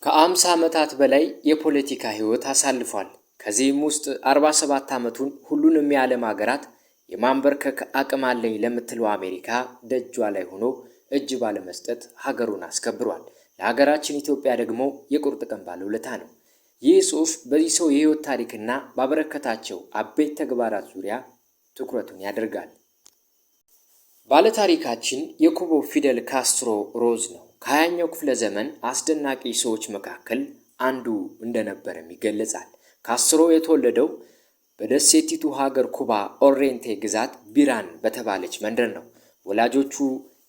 ከ50 ዓመታት በላይ የፖለቲካ ህይወት አሳልፏል። ከዚህም ውስጥ 47 ዓመቱን ሁሉንም የዓለም ሀገራት የማንበርከክ አቅም አለኝ ለምትለው አሜሪካ ደጇ ላይ ሆኖ እጅ ባለመስጠት ሀገሩን አስከብሯል። ለሀገራችን ኢትዮጵያ ደግሞ የቁርጥ ቀን ባለውለታ ነው። ይህ ጽሑፍ በዚህ ሰው የህይወት ታሪክና ባበረከታቸው አበይት ተግባራት ዙሪያ ትኩረቱን ያደርጋል። ባለታሪካችን የኩቦ ፊደል ካስትሮ ሮዝ ነው። ከ20ኛው ክፍለ ዘመን አስደናቂ ሰዎች መካከል አንዱ እንደነበረም ይገለጻል። ካስትሮ የተወለደው በደሴቲቱ ሀገር ኩባ ኦሬንቴ ግዛት ቢራን በተባለች መንደር ነው። ወላጆቹ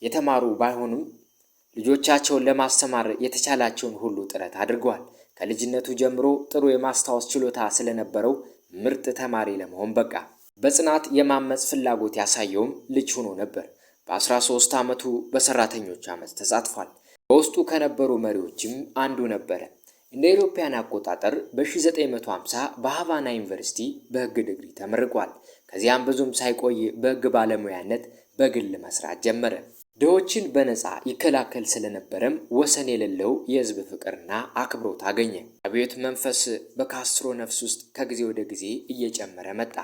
የተማሩ ባይሆኑም ልጆቻቸውን ለማስተማር የተቻላቸውን ሁሉ ጥረት አድርገዋል። ከልጅነቱ ጀምሮ ጥሩ የማስታወስ ችሎታ ስለነበረው ምርጥ ተማሪ ለመሆን በቃ። በጽናት የማመጽ ፍላጎት ያሳየውም ልጅ ሆኖ ነበር። በ13 ዓመቱ በሰራተኞች አመጽ ተሳትፏል። በውስጡ ከነበሩ መሪዎችም አንዱ ነበረ። እንደ አውሮፓውያን አቆጣጠር በ1950 በሃቫና ዩኒቨርሲቲ በህግ ዲግሪ ተመርቋል። ከዚያም ብዙም ሳይቆይ በህግ ባለሙያነት በግል መስራት ጀመረ። ድሆችን በነፃ ይከላከል ስለነበረም ወሰን የሌለው የህዝብ ፍቅርና አክብሮት አገኘ። አብዮት መንፈስ በካስትሮ ነፍስ ውስጥ ከጊዜ ወደ ጊዜ እየጨመረ መጣ።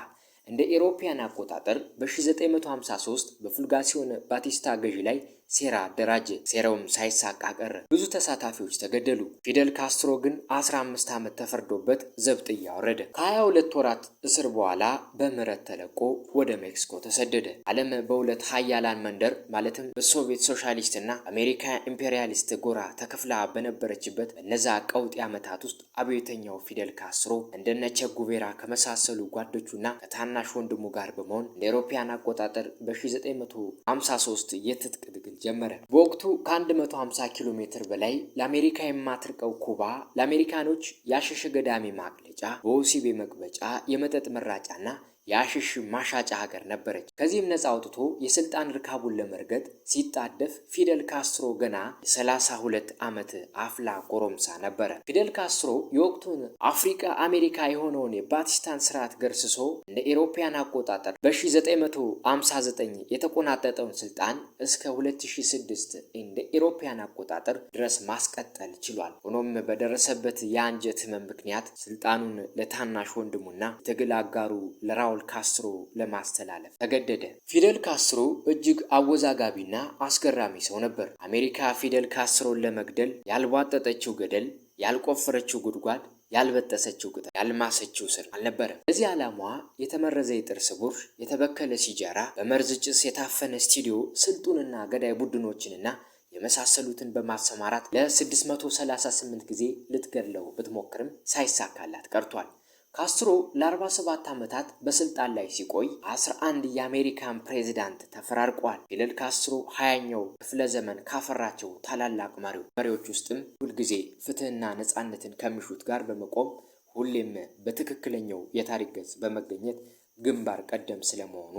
እንደ አውሮፓውያን አቆጣጠር በ1953 በፉልጋሲዮን ባቲስታ ገዢ ላይ ሴራ አደራጀ። ሴራውም ሳይሳካ ቀረ። ብዙ ተሳታፊዎች ተገደሉ። ፊደል ካስትሮ ግን 15 ዓመት ተፈርዶበት ዘብጥያ ወረደ። ከ22 ወራት እስር በኋላ በምህረት ተለቆ ወደ ሜክሲኮ ተሰደደ። ዓለም በሁለት ሀያላን መንደር ማለትም በሶቪየት ሶሻሊስትና አሜሪካ ኢምፔሪያሊስት ጎራ ተከፍላ በነበረችበት በነዛ ቀውጢ ዓመታት ውስጥ አብዮተኛው ፊደል ካስትሮ እንደነ ቼ ጉቬራ ከመሳሰሉ ጓዶቹና ከታናሽ ወንድሙ ጋር በመሆን እንደ አውሮፓውያን አቆጣጠር በ1953 የትጥቅ ትግል ጀመረ። በወቅቱ ከ150 ኪሎ ሜትር በላይ ለአሜሪካ የማትርቀው ኩባ ለአሜሪካኖች የአሸሸ ገዳሚ ማቅለጫ፣ በወሲብ መቅበጫ፣ የመጠጥ መራጫና የአሽሽ ማሻጫ ሀገር ነበረች። ከዚህም ነፃ አውጥቶ የስልጣን ርካቡን ለመርገጥ ሲጣደፍ ፊደል ካስትሮ ገና የ32 ዓመት አፍላ ጎረምሳ ነበረ። ፊደል ካስትሮ የወቅቱን አፍሪካ አሜሪካ የሆነውን የባቲስታን ስርዓት ገርስሶ እንደ አውሮፓውያን አቆጣጠር በ1959 የተቆናጠጠውን ስልጣን እስከ 2006 እንደ አውሮፓውያን አቆጣጠር ድረስ ማስቀጠል ችሏል። ሆኖም በደረሰበት የአንጀት ህመም ምክንያት ስልጣኑን ለታናሽ ወንድሙና የትግል አጋሩ ለራውል ካስትሮ ለማስተላለፍ ተገደደ። ፊደል ካስትሮ እጅግ አወዛጋቢና አስገራሚ ሰው ነበር። አሜሪካ ፊደል ካስትሮን ለመግደል ያልቧጠጠችው ገደል፣ ያልቆፈረችው ጉድጓድ፣ ያልበጠሰችው ቅጠል፣ ያልማሰችው ስር አልነበረም። ለዚህ ዓላማዋ የተመረዘ የጥርስ ቡርሽ፣ የተበከለ ሲጃራ፣ በመርዝ ጭስ የታፈነ ስቱዲዮ፣ ስልጡንና ገዳይ ቡድኖችንና የመሳሰሉትን በማሰማራት ለ638 ጊዜ ልትገድለው ብትሞክርም ሳይሳካላት ቀርቷል። ካስትሮ ለ47 ዓመታት በስልጣን ላይ ሲቆይ 11 የአሜሪካን ፕሬዝዳንት ተፈራርቋል። ፊደል ካስትሮ 20ኛው ክፍለ ዘመን ካፈራቸው ታላላቅ መሪዎች ውስጥም ሁልጊዜ ፍትህና ነፃነትን ከሚሹት ጋር በመቆም ሁሌም በትክክለኛው የታሪክ ገጽ በመገኘት ግንባር ቀደም ስለመሆኑ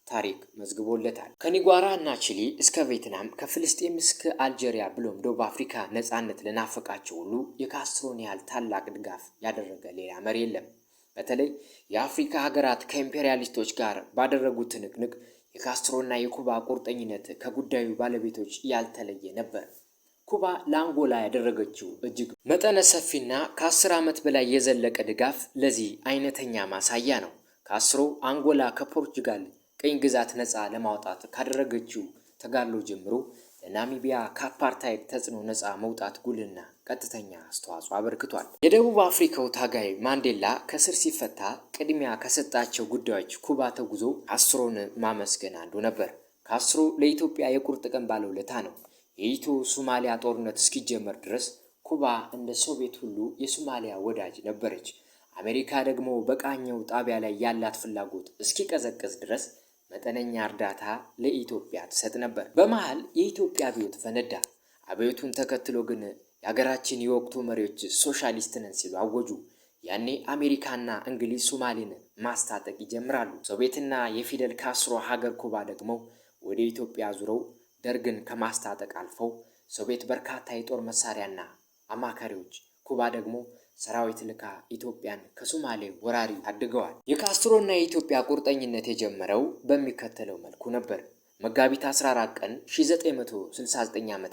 ታሪክ መዝግቦለታል። ከኒጓራ እና ቺሊ እስከ ቬትናም፣ ከፍልስጤም እስከ አልጄሪያ ብሎም ደቡብ አፍሪካ ነፃነት ለናፈቃቸው ሁሉ የካስትሮን ያህል ታላቅ ድጋፍ ያደረገ ሌላ መሪ የለም። በተለይ የአፍሪካ ሀገራት ከኢምፔሪያሊስቶች ጋር ባደረጉት ትንቅንቅ የካስትሮና የኩባ ቁርጠኝነት ከጉዳዩ ባለቤቶች ያልተለየ ነበር። ኩባ ለአንጎላ ያደረገችው እጅግ መጠነ ሰፊና ከ10 ዓመት በላይ የዘለቀ ድጋፍ ለዚህ አይነተኛ ማሳያ ነው። ካስትሮ አንጎላ ከፖርቹጋል ቅኝ ግዛት ነፃ ለማውጣት ካደረገችው ተጋድሎ ጀምሮ ለናሚቢያ ከአፓርታይድ ተጽዕኖ ነፃ መውጣት ጉልህና ቀጥተኛ አስተዋጽኦ አበርክቷል። የደቡብ አፍሪካው ታጋይ ማንዴላ ከስር ሲፈታ ቅድሚያ ከሰጣቸው ጉዳዮች ኩባ ተጉዞ ካስትሮን ማመስገን አንዱ ነበር። ካስትሮ ለኢትዮጵያ የቁርጥ ቀን ባለውለታ ነው። የኢትዮ ሶማሊያ ጦርነት እስኪጀመር ድረስ ኩባ እንደ ሶቪየት ሁሉ የሶማሊያ ወዳጅ ነበረች። አሜሪካ ደግሞ በቃኘው ጣቢያ ላይ ያላት ፍላጎት እስኪቀዘቅዝ ድረስ መጠነኛ እርዳታ ለኢትዮጵያ ትሰጥ ነበር። በመሃል የኢትዮጵያ አብዮት ፈነዳ። አብዮቱን ተከትሎ ግን የሀገራችን የወቅቱ መሪዎች ሶሻሊስት ነን ሲሉ አወጁ። ያኔ አሜሪካና እንግሊዝ ሶማሌን ማስታጠቅ ይጀምራሉ። ሶቪየትና የፊደል ካስትሮ ሀገር ኩባ ደግሞ ወደ ኢትዮጵያ ዙረው ደርግን ከማስታጠቅ አልፈው ሶቪየት በርካታ የጦር መሳሪያና አማካሪዎች፣ ኩባ ደግሞ ሰራዊት ልካ ኢትዮጵያን ከሶማሌ ወራሪ አድገዋል። የካስትሮና የኢትዮጵያ ቁርጠኝነት የጀመረው በሚከተለው መልኩ ነበር። መጋቢት 14 ቀን 1969 ዓ.ም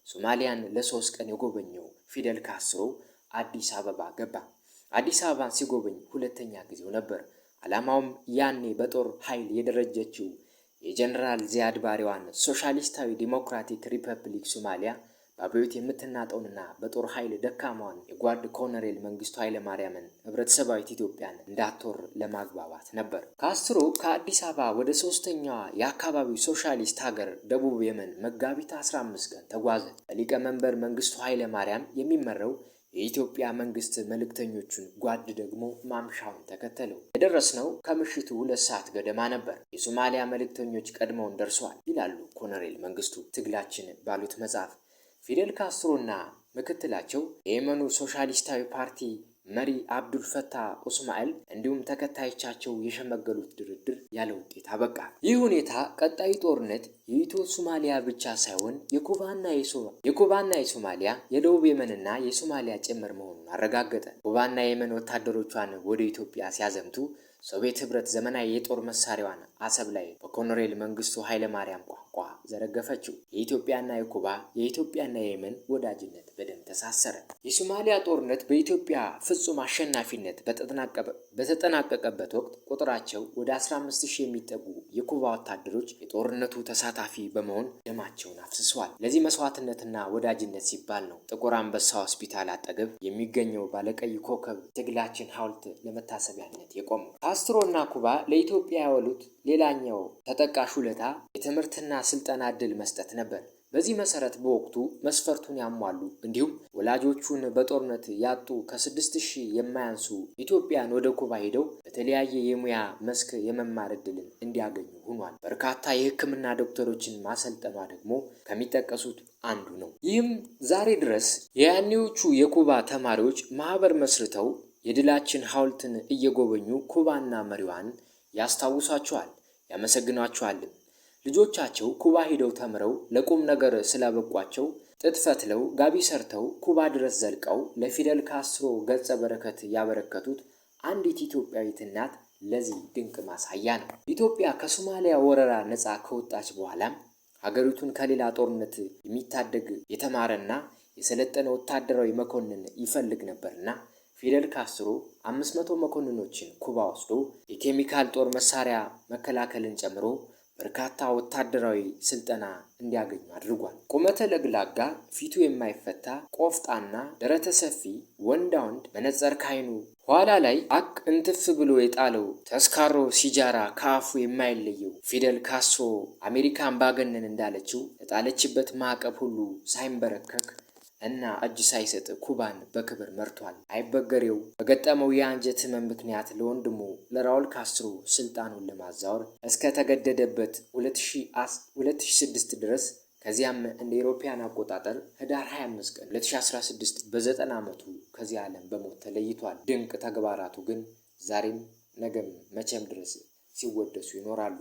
ሶማሊያን ለ3 ቀን የጎበኘው ፊደል ካስትሮ አዲስ አበባ ገባ። አዲስ አበባን ሲጎበኝ ሁለተኛ ጊዜው ነበር። ዓላማውም ያኔ በጦር ኃይል የደረጀችው የጀነራል ዚያድ ባሬዋን ሶሻሊስታዊ ዲሞክራቲክ ሪፐብሊክ ሶማሊያ በአብዮት የምትናጠውንና በጦር ኃይል ደካማዋን የጓድ ኮሎኔል መንግስቱ ኃይለማርያምን ህብረተሰባዊት ኢትዮጵያን እንዳትወር ለማግባባት ነበር። ካስትሮ ከአዲስ አበባ ወደ ሶስተኛዋ የአካባቢው ሶሻሊስት ሀገር ደቡብ የመን መጋቢት 15 ቀን ተጓዘ። በሊቀመንበር መንግስቱ ኃይለማርያም የሚመራው የኢትዮጵያ መንግስት መልእክተኞቹን ጓድ ደግሞ ማምሻውን ተከተለው። የደረስነው ከምሽቱ 2 ሰዓት ገደማ ነበር። የሶማሊያ መልእክተኞች ቀድመውን ደርሰዋል ይላሉ ኮሎኔል መንግስቱ ትግላችን ባሉት መጽሐፍ። ፊደል ካስትሮና ምክትላቸው የየመኑ ሶሻሊስታዊ ፓርቲ መሪ አብዱል ፈታህ ኡስማኤል እንዲሁም ተከታዮቻቸው የሸመገሉት ድርድር ያለ ውጤት አበቃ። ይህ ሁኔታ ቀጣዩ ጦርነት የኢትዮ ሶማሊያ ብቻ ሳይሆን የኩባና የሶማሊያ የደቡብ የመንና የሶማሊያ ጭምር መሆኑን አረጋገጠ። ኩባና የመን ወታደሮቿን ወደ ኢትዮጵያ ሲያዘምቱ ሶቪየት ህብረት ዘመናዊ የጦር መሳሪያዋን አሰብ ላይ በኮሎኔል መንግስቱ ኃይለማርያም ቋንቋ ዘረገፈችው። የኢትዮጵያና የየመን ወዳጅነት በደም ተሳሰረ። የሶማሊያ ጦርነት በኢትዮጵያ ፍጹም አሸናፊነት በተጠናቀቀበት ወቅት ቁጥራቸው ወደ 15000 የሚጠጉ የኩባ ወታደሮች የጦርነቱ ተሳታፊ በመሆን ደማቸውን አፍስሰዋል። ለዚህ መስዋዕትነትና ወዳጅነት ሲባል ነው ጥቁር አንበሳ ሆስፒታል አጠገብ የሚገኘው ባለቀይ ኮከብ ትግላችን ሐውልት ለመታሰቢያነት የቆመው። ካስትሮና ኩባ ለኢትዮጵያ ያዋሉት ሌላኛው ተጠቃሽ ውለታ የትምህርትና ስልጠና ዕድል መስጠት ነበር። በዚህ መሰረት በወቅቱ መስፈርቱን ያሟሉ እንዲሁም ወላጆቹን በጦርነት ያጡ ከ6000 የማያንሱ ኢትዮጵያን ወደ ኩባ ሄደው በተለያየ የሙያ መስክ የመማር ዕድልን እንዲያገኙ ሆኗል። በርካታ የሕክምና ዶክተሮችን ማሰልጠኗ ደግሞ ከሚጠቀሱት አንዱ ነው። ይህም ዛሬ ድረስ የያኔዎቹ የኩባ ተማሪዎች ማህበር መስርተው የድላችን ሐውልትን እየጎበኙ ኩባና መሪዋን ያስታውሷቸዋል፣ ያመሰግኗቸዋልም። ልጆቻቸው ኩባ ሄደው ተምረው ለቁም ነገር ስላበቋቸው ጥጥ ፈትለው ጋቢ ሰርተው ኩባ ድረስ ዘልቀው ለፊደል ካስትሮ ገጸ በረከት ያበረከቱት አንዲት ኢትዮጵያዊት እናት ለዚህ ድንቅ ማሳያ ነው። ኢትዮጵያ ከሶማሊያ ወረራ ነፃ ከወጣች በኋላም ሀገሪቱን ከሌላ ጦርነት የሚታደግ የተማረና የሰለጠነ ወታደራዊ መኮንን ይፈልግ ነበርና ፊደል ካስትሮ 500 መኮንኖችን ኩባ ወስዶ የኬሚካል ጦር መሳሪያ መከላከልን ጨምሮ በርካታ ወታደራዊ ስልጠና እንዲያገኙ አድርጓል። ቁመተ ለግላጋ፣ ፊቱ የማይፈታ ቆፍጣና፣ ደረተ ሰፊ፣ ወንዳ ወንድ፣ መነጽር ካይኑ ኋላ ላይ እንትፍ ብሎ የጣለው ተስካሮ ሲጃራ ከአፉ የማይለየው ፊደል ካስትሮ አሜሪካ አምባገነን እንዳለችው ለጣለችበት ማዕቀብ ሁሉ ሳይንበረከክ እና እጅ ሳይሰጥ ኩባን በክብር መርቷል። አይበገሬው በገጠመው የአንጀት ህመም ምክንያት ለወንድሙ ለራውል ካስትሮ ስልጣኑን ለማዛወር እስከ ተገደደበት 2006 ድረስ ከዚያም እንደ አውሮፓውያን አቆጣጠር ህዳር 25 ቀን 2016 በ90 ዓመቱ ከዚህ ዓለም በሞት ተለይቷል። ድንቅ ተግባራቱ ግን ዛሬም ነገም መቼም ድረስ ሲወደሱ ይኖራሉ።